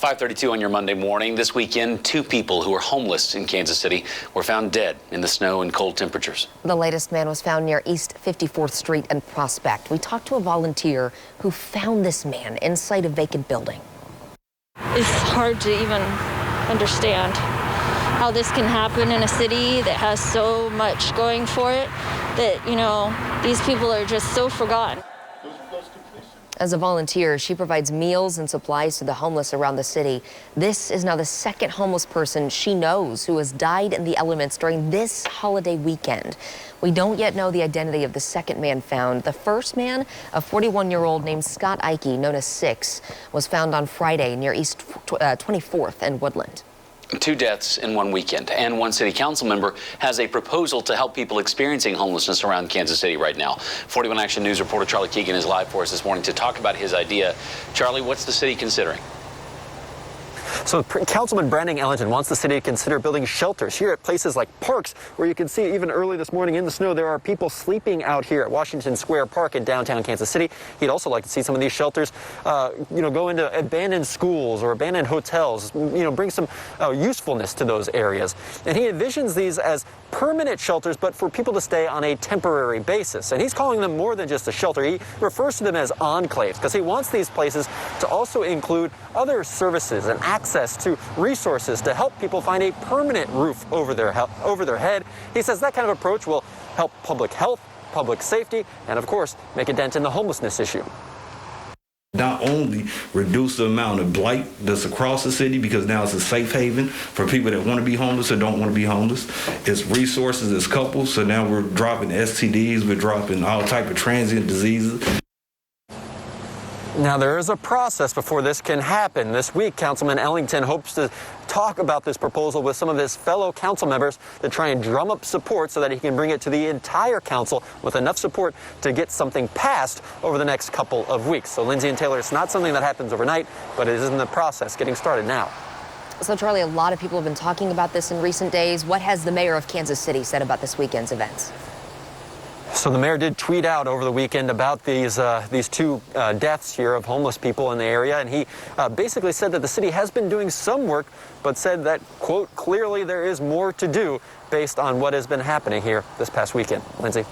5:32 on your Monday morning. This weekend, 2 people who were homeless in Kansas City were found dead in the snow and cold temperatures. The latest man was found near East 54th Street and Prospect. We talked to a volunteer who found this man inside a vacant building. It's hard to even understand how this can happen in a city that has so much going for it that, these people are just so forgotten. As a volunteer, she provides meals and supplies to the homeless around the city. This is now the second homeless person she knows who has died in the elements during this holiday weekend. We don't yet know the identity of the second man found. The first man, a 41-year-old named Scott Ike, known as Six, was found on Friday near East 24th and Woodland. 2 deaths in one weekend, and one city council member has a proposal to help people experiencing homelessness around Kansas City right now. 41 Action News reporter Charlie Keegan is live for us this morning to talk about his idea. Charlie, what's the city considering? So Councilman Brandon Ellington wants the city to consider building shelters here at places like parks, where you can see even early this morning in the snow, there are people sleeping out here at Washington Square Park in downtown Kansas City. He'd also like to see some of these shelters, go into abandoned schools or abandoned hotels, bring some usefulness to those areas. And he envisions these as permanent shelters, but for people to stay on a temporary basis. And he's calling them more than just a shelter. He refers to them as enclaves because he wants these places to also include other services and access to resources to help people find a permanent roof over their head. He says that kind of approach will help public health, public safety, and of course, make a dent in the homelessness issue. Not only reduce the amount of blight that's across the city, because now it's a safe haven for people that want to be homeless or don't want to be homeless. It's resources, it's couples, so now we're dropping STDs, we're dropping all type of transient diseases. Now, there is a process before this can happen. This week, Councilman Ellington hopes to talk about this proposal with some of his fellow council members to try and drum up support so that he can bring it to the entire council with enough support to get something passed over the next couple of weeks. So, Lindsay and Taylor, it's not something that happens overnight, but it is in the process getting started now. So, Charlie, a lot of people have been talking about this in recent days. What has the mayor of Kansas City said about this weekend's events? So the mayor did tweet out over the weekend about these 2 deaths here of homeless people in the area, and he basically said that the city has been doing some work, but said that, quote, clearly there is more to do based on what has been happening here this past weekend. Lindsay.